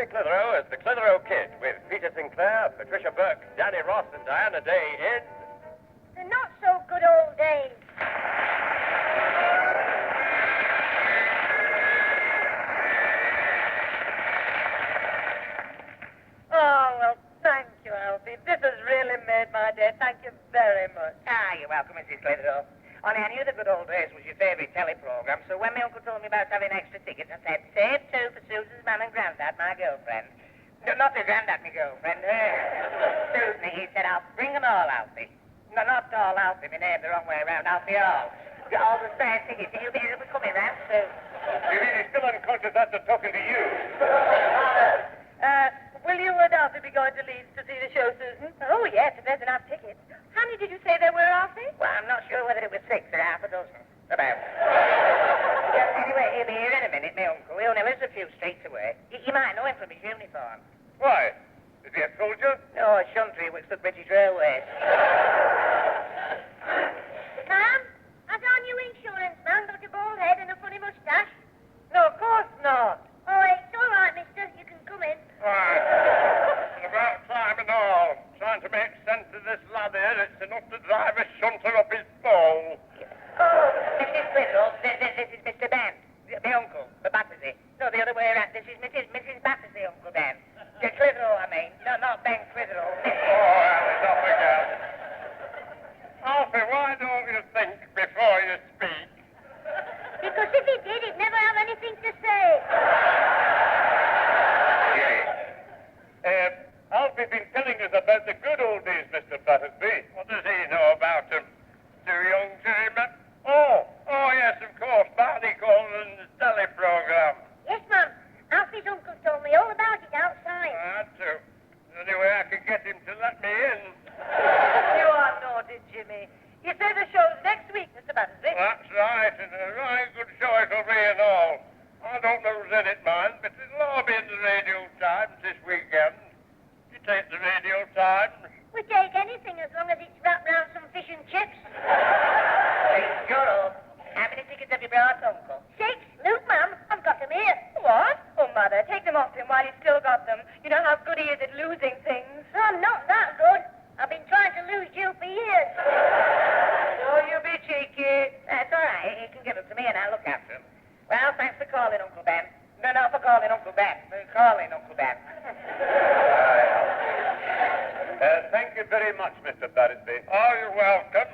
Harry Clitheroe as the Clitheroe Kid with Peter Sinclair, Patricia Burke, Danny Ross, and Diana Day in The Not So Good Old Days. Oh, well, thank you, Alfie. This has really made my day. Thank you very much. You're welcome, Mrs. Clitheroe. Only I knew The Good Old Days was your favourite teleprogram, so when my uncle told me about having extra tickets, I said, save 2 for Susan's mum and granddad, my girlfriend. No, not the granddad, my girlfriend. Susan, he said, I'll bring them all, Alfie. No, not all, Alfie, my name the wrong way around, Alfie all. All the spare tickets, he'll be coming round soon. You mean he's still unconscious after talking to you? Will you and Alfie be going to Leeds to see the show, Susan? Oh, yes, if there's enough tickets. How many did you say there were, Alfie? Well, I'm not sure whether it was 6 or half a dozen. About. Anyway, he'll be here in a minute, my uncle. He only lives a few streets away. You might know him from his uniform. Why? Is he a soldier? No, a shuntry works for British Railways. Ma'am, has our new insurance man got a bald head and a funny moustache? No, of course not. Oh, it's all right, mister. You can come in. Why? About time and all. Trying to make sense of this lad here. It's enough to drive a shunter up his ball. Oh, Mrs. Clitheroe, this is Mr. Ben, my uncle, the Battersea. No, the other way around. This is Mrs. Battersea, Uncle Ben. Clitheroe, I mean. No, not Ben Clitheroe. Oh, it's off again. Alfie, why don't you think before you speak? Because if he did, he'd never have anything to say. Alfie's been telling us about the good old days, Mr. Battersby. What does he know about them? Too young to remember? Oh, yes, of course. Barney Coleman's telly program. Yes, Mum. Alfie's uncle told me all about it outside. That's true. Anyway, I could get him to let me in. You are naughty, Jimmy. You say the show's next week, Mr. Battersby. That's right, and a right good show it'll be and all. I don't know who's in it, mind, but it'll all be in the Radio Times this weekend. You take the Radio Times. We take anything as long as it's wrapped round some fish and chips. Hey, Joro, how many tickets have you brought, Uncle? 6. Look, Mum, I've got them here. What? Oh, Mother, take them off him while he's still got them. You know how good he is at losing things. I'm not that good. I've been trying to lose you for years. Oh, you be cheeky. That's all right. He can give them to me and I'll look after them. Well, thanks for calling, Uncle Ben. No, for calling Uncle Ben. For calling Uncle Ben. Thank you very much, Mr. Battersby. Oh, you're welcome.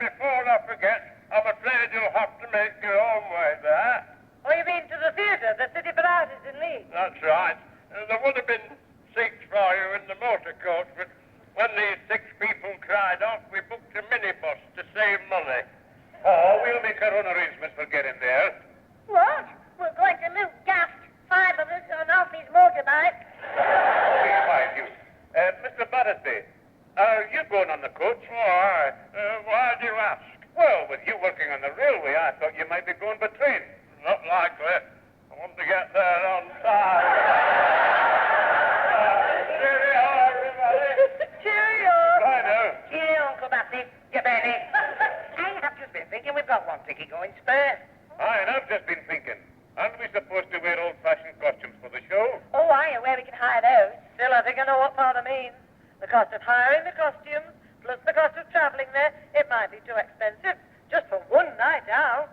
Before I forget, I'm afraid you'll have to make your own way there. Oh, you mean to the theatre, the City Palace in Leeds? That's right. There would have been 6 for you in the motor coach, but when these 6 people cried off, we booked a minibus to save money. Oh, we'll make our own arrangements for getting there. What? We're going to look daft. 5 of us on Alfie's motorbike. Be quiet, you. Mr. Battersby, are you going on the coach? Why? Why do you ask? Well, with you working on the railway, I thought you might be going by train. Not likely. I want to get there on time. Cheerio, everybody. Cheerio. I know. Cheerio, Uncle Batty. You Benny. I've just been thinking we've got 1 ticket going spare. And I've just been thinking, aren't we supposed to wear old-fashioned costumes for the show? Oh, are you? Where we can hire those? Still, I think I know what Father means. The cost of hiring the costumes, plus the cost of travelling there, it might be too expensive, just for 1 night out.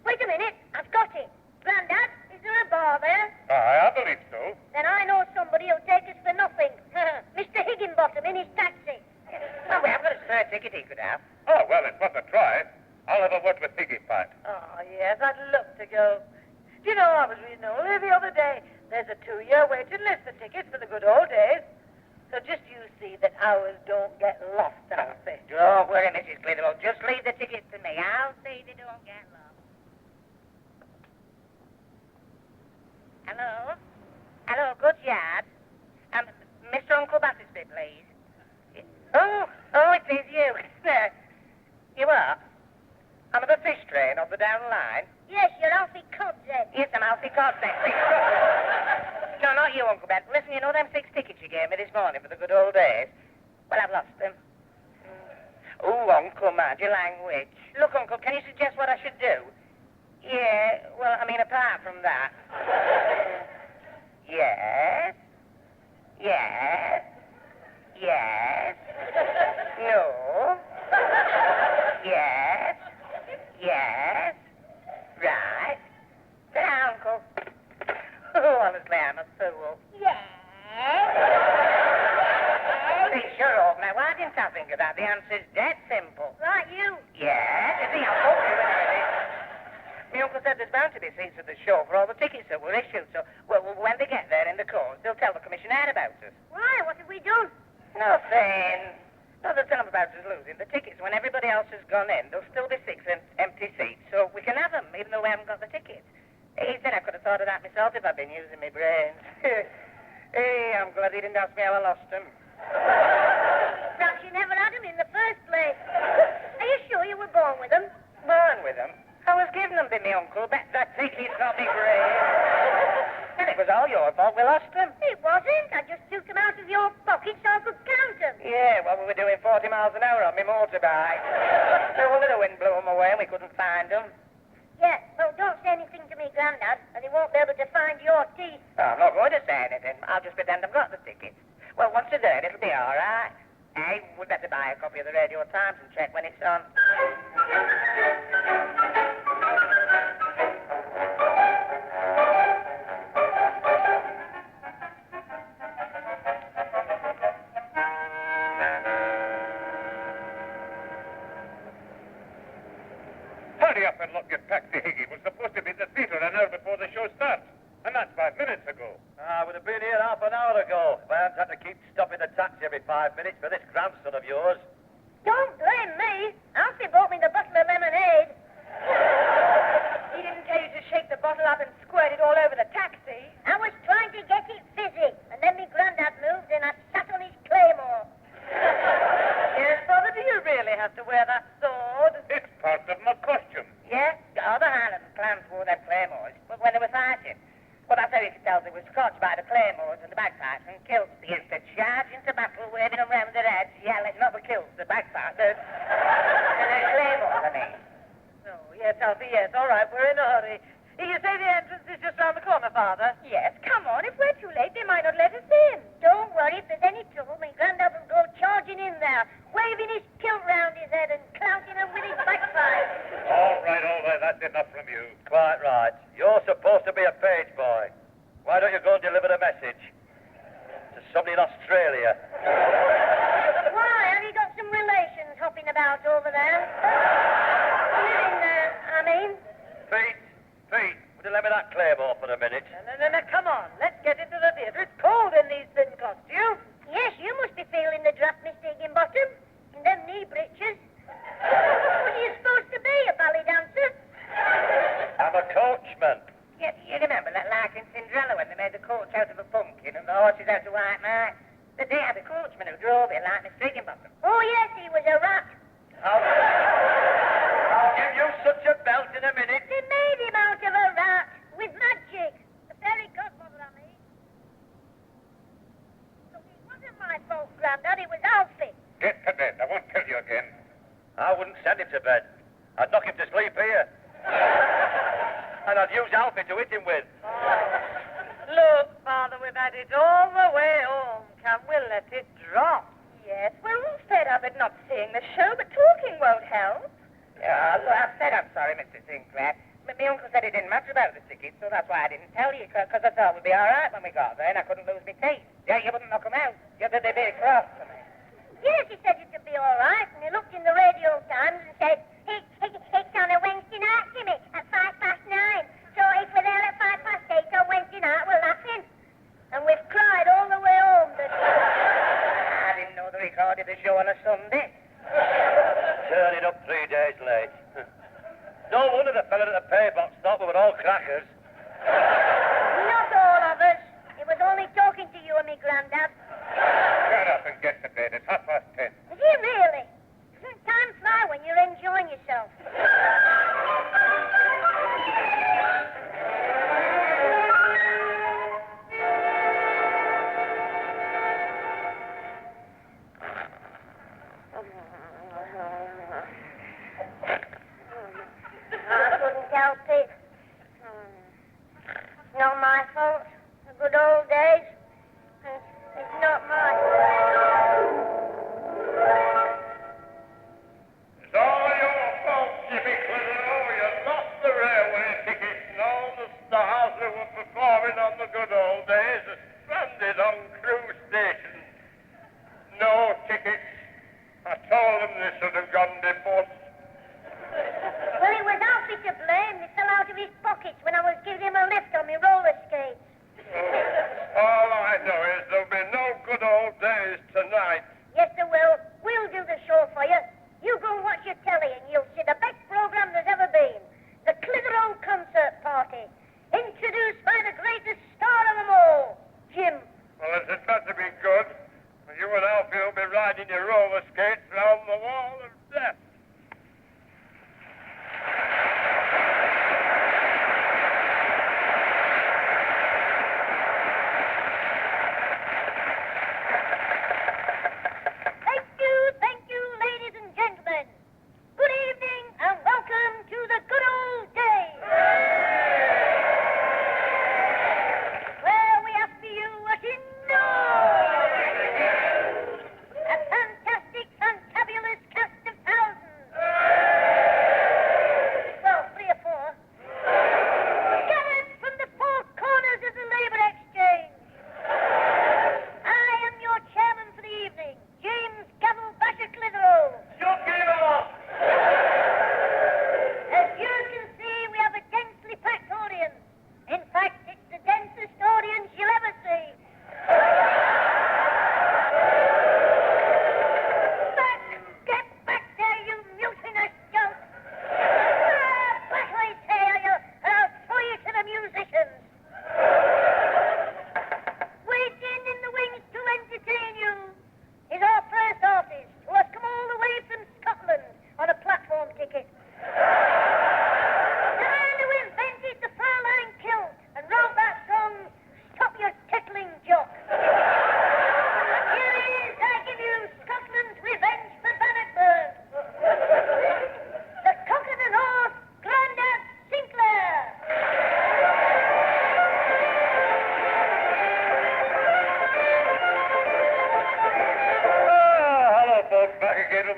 Wait a minute. I've got it. Grandad, is there a bar there? I believe so. Then I know somebody who'll take us for nothing. Mr. Higginbottom in his taxi. Oh, we have got a spare ticket he could have. Oh, well, it's worth a try. I'll have a word with Piggy Pat. Oh, yes, I'd love to go. Do you know, I was reading only the other day, there's a 2-year waiting list for tickets for the good old days. So just you see that ours don't get lost, Alfie. Don't worry, Mrs. Clitheroe. Just leave the tickets to me. I'll see they don't get lost. Hello? Hello, good yard. Mr. Uncle Battersby, please. Oh, it is you. You are? I'm at the fish train on the down line. Yes, you're Alfie Codshead. Yes, I'm Alfie Codshead. No, not you, Uncle Ben. Listen, you know them 6 tickets you gave me this morning for the good old days? Well, I've lost them. Oh, Uncle, mind your language. Look, Uncle, can you suggest what I should do? Yeah, well, I mean, apart from that. Yes. Yes. Yes. No. Yes. Yes. Right. Sit down, Uncle. Oh, honestly, I'm a fool. Yes. Hey, sure off. Now, why didn't I think of that? The answer's dead simple. Right, you. Yes. You see, I'll talk to you in a minute. My uncle said there's bound to be seats at the show for all the tickets that were issued, so when they get there in the course, they'll tell the commissioner about us. Why? What have we done? Nothing. No, they'll tell them about us losing the tickets. When everybody else has gone in, there'll still be 6 empty seats, so we can have them, even though we haven't got the tickets. He said I could have thought of that myself if I'd been using my brains. Hey, I'm glad he didn't ask me how I lost them. Perhaps you never had them in the first place. Are you sure you were born with them? Born with them? I was given them by my uncle. Bet that ticket's got me brains. And it was all your fault we lost them. It wasn't. I just took them out of your pocket so I could count them. Yeah, well, we were doing 40 miles an hour on my motorbike. No wonder the wind blew them away and we couldn't find them. Yeah, well, don't say anything to me, Grandad, and he won't be able to find your teeth. Oh, I'm not going to say anything. I'll just pretend I've got the tickets. Well, once they're there, it'll be all right. Hey, we'd better buy a copy of the Radio Times and check when it's on. Hurry up and look, you taxi higgy. We're supposed to be at the theatre an hour before the show starts. And that's 5 minutes ago. I would have been here half an hour ago if I hadn't had to keep stopping the taxi every 5 minutes for this grandson of yours. Don't blame me. Alfie bought me the bottle of lemonade. He didn't tell you to shake the bottle up and squirt it all over the taxi. I was trying to get it fizzy, and then my Grandad moved and I sat on his claymore. Yes, Father, do you really have to wear that sword? It's part of my costume. Yeah, all the Highland clans wore their claymores when they were fighting. Well, that's how you could tell they were scotched by the claymores and the bagpipes and kilts. They used to charge into battle, waving them round their heads, yelling, not the kilts, the bagpipes, the claymores, I mean. Oh, yes, Alfie, yes. All right, we're in a hurry. You say the entrance is just round the corner, Father? Yes, come on. If we're too late, they might not let us in. Don't worry. If there's any trouble, my Grandad will go charging in there, waving his kilt round his head and clouting them with his bagpipe. All right, that's enough from you. Quite right. You're supposed to be a page boy. Why don't you go and deliver a message to somebody in Australia? Why? Have you got some relations hopping about over there? Living there, I mean. Pete, would you let me that claymore for a minute? No, come on. Let's get into the theatre. It's cold in these thin costumes. Yes, you must be feeling the draft, Mr. Higginbottom. In them knee breeches. What are you supposed to be, a ballet dancer? I'm a coachman. You remember that like in Cinderella when they made the coach out of a pumpkin and the horses out of white mice? They had a coachman who drove it like Mr. Higginbottom. Oh, yes, he was a rat. I'll give you such a belt in a minute. They made him out of a rat with magic. The fairy godmother, I mean. So it wasn't my fault, Grandad. It was Alfie. Get to bed. I won't tell you again. I wouldn't send him to bed. I'd knock him to sleep here. And I'd use Alfie to hit him with. Look, Father, we've had it all the way home. Can we let it drop? Yes, we're all fed up at not seeing the show, but talking won't help. Yeah, look, I've said I'm sorry, Mr. Sinclair. But my uncle said it didn't matter about the tickets, so that's why I didn't tell you, because I thought we'd be all right when we got there and I couldn't lose my teeth. Yeah, you wouldn't knock them out. You said they'd be cross to me. Yes, he said it would be all right, and he looked in the Radio Times and said, it's on a Wednesday night, Jimmy, at 9:05. So if we're there at 8:05 on Wednesday night, we're laughing. And we've cried all the way home. I didn't know they recorded the show on a Sunday. Turning up 3 days late. No wonder the fella at the pay box thought we were all crackers. Not all of us. He was only talking to you and me, Grandad. Get up and get to bed. It's 10:30. Is he really? Doesn't time fly when you're enjoying yourself? I couldn't help it. Not my fault. The good old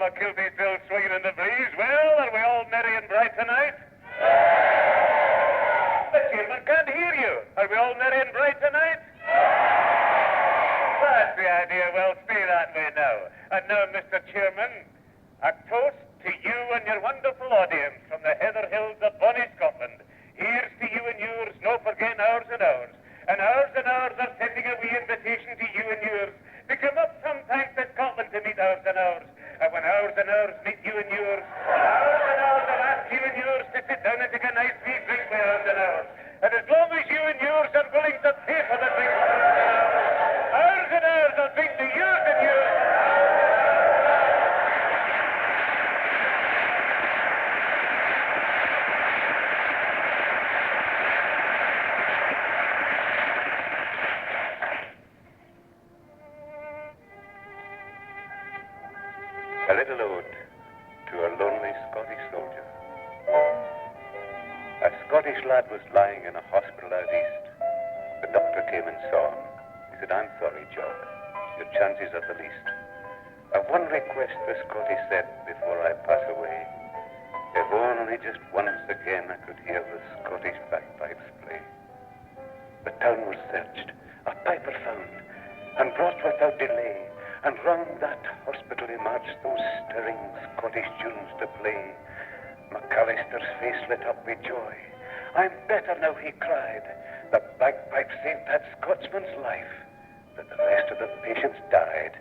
a kilty still swinging in the breeze. Well, are we all merry and bright tonight? The chairman can't hear you. Are we all merry and bright tonight? That's the idea. Well, stay that way now. And now, Mr. Chairman, a toast to you and your wonderful audience from the heather hills of bonny Scotland. Here's to you and yours, no forgetting ours and ours. And ours are sending a wee invitation to you and yours to come up sometime to Scotland to meet ours and ours. And when ours and ours meet you and yours will ask you and yours to sit down and take a nice wee drink with ours and ours. And as long as you and yours are willing to pay for the drink, ours and ours will drink to yours and yours. A little ode to a lonely Scottish soldier. A Scottish lad was lying in a hospital out east. The doctor came and saw him. He said, "I'm sorry, Jock. Your chances are the least. I've one request," the Scottish said, "before I pass away. If only just once again I could hear the Scottish bagpipes play." The town was searched, a piper found, and brought without delay. And round that hospital he marched those stirring Scottish tunes to play. McAllister's face lit up with joy. "I'm better now," he cried. "The bagpipe saved that Scotsman's life, but the rest of the patients died."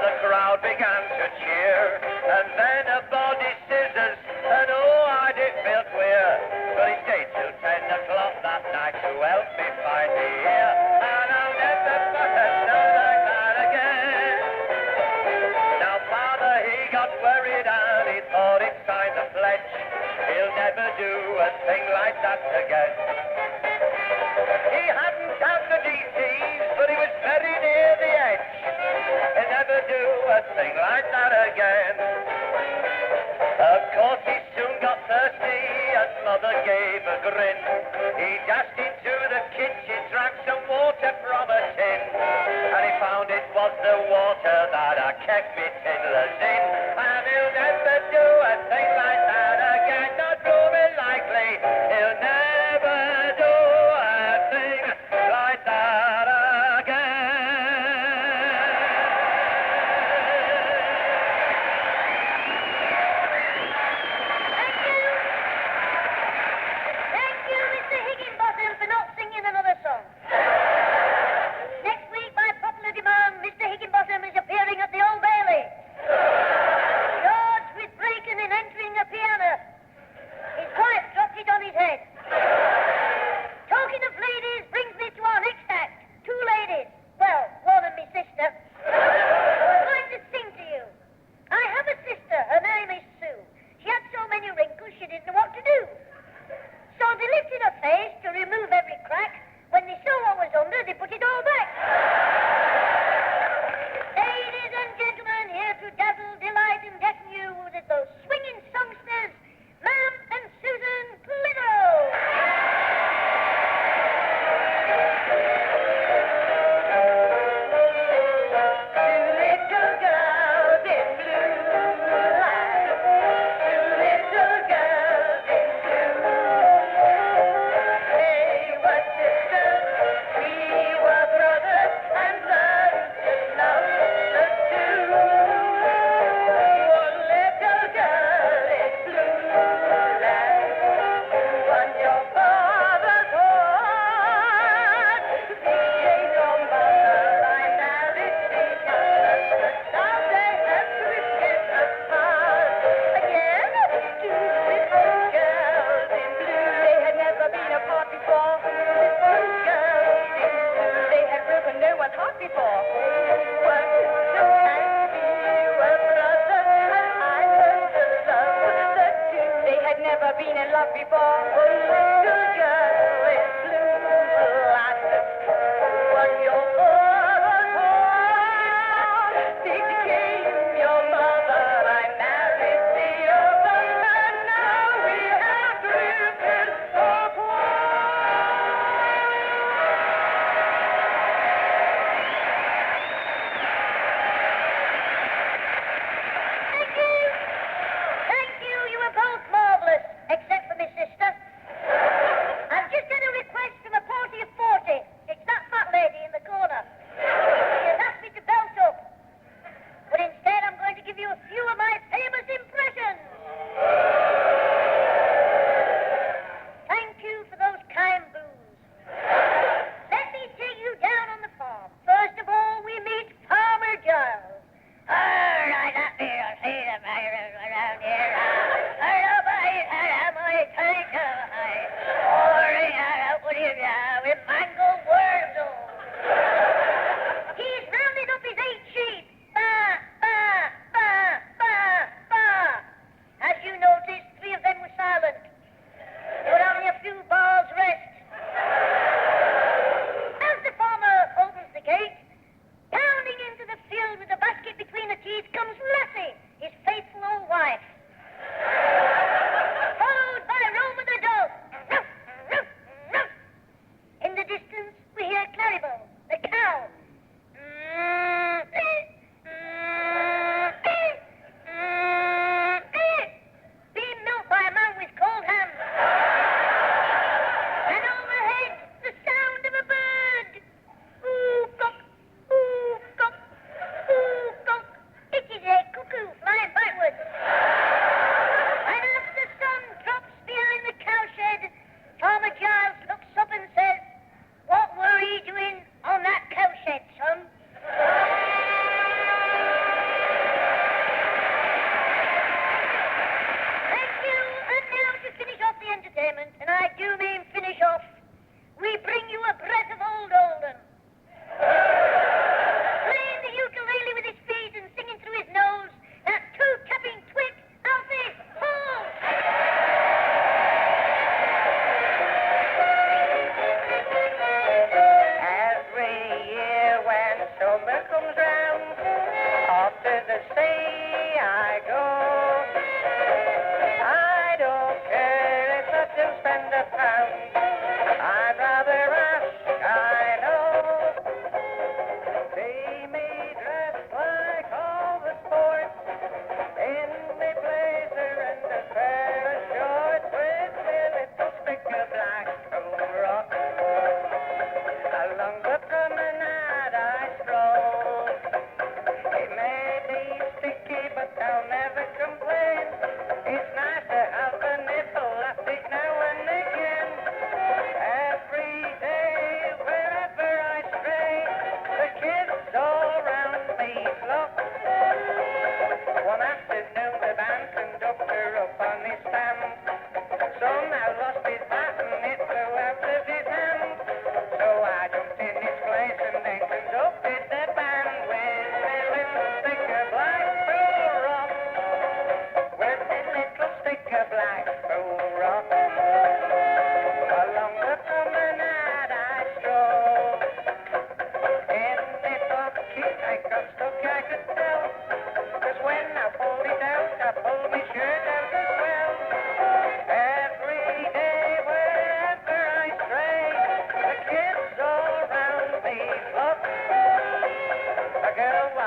The crowd began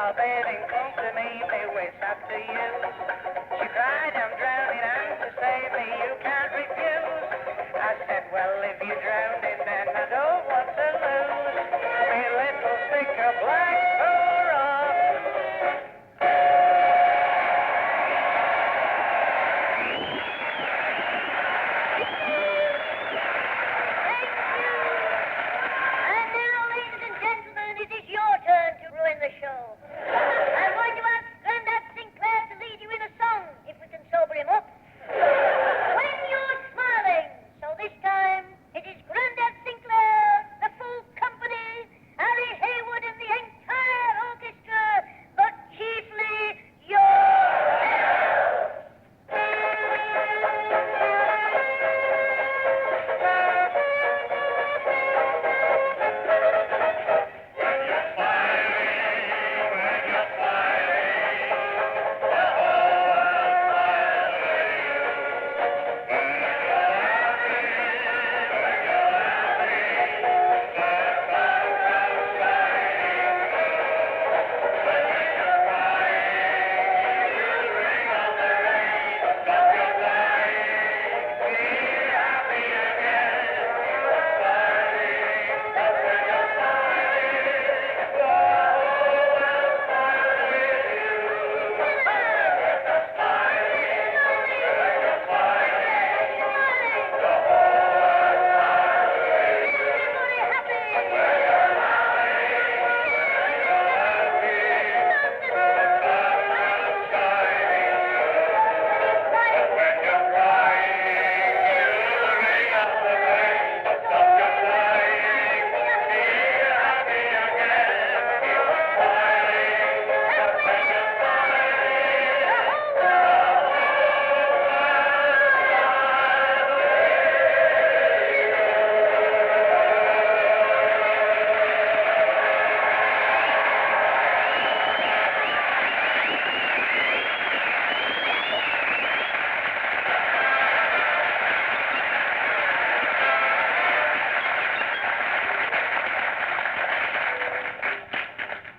while bathing, come to me waist up to you. She cried, I'm drowning, and to save me you can't refuse. I said, well, if you drown in, then I don't want to lose me little stick of black hurrah. And now, ladies and gentlemen, it is your turn to ruin the show. I'm going to ask Grandad Sinclair to lead you in a song, if we can sober him up. When you're smiling. So this time, it is Grandad Sinclair, the full company, Harry Haywood and the entire orchestra, but chiefly yourself.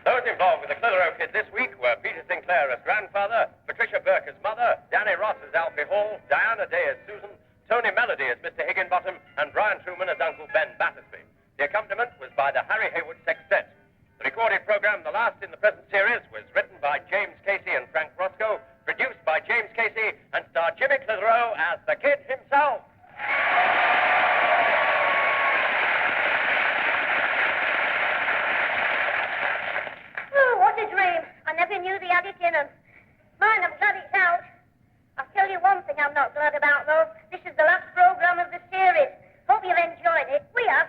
Those involved with the Clitheroe Kid this week were Peter Sinclair as grandfather, Patricia Burke as mother, Danny Ross as Alfie Hall, Diana Day as Susan, Tony Melody as Mr. Higginbottom, and Brian Truman as Uncle Ben Battersby. The accompaniment was by the Harry Haywood Sextet. The recorded program, the last in the present series, was written by James Casey and Frank Roscoe, produced by James Casey, and starred Jimmy Clitheroe as the Kid himself. Oh, what a dream. I never knew they had it in them. Mind, I'm glad it's out. I'll tell you one thing I'm not glad about, though. This is the last program of the series. Hope you've enjoyed it. We have.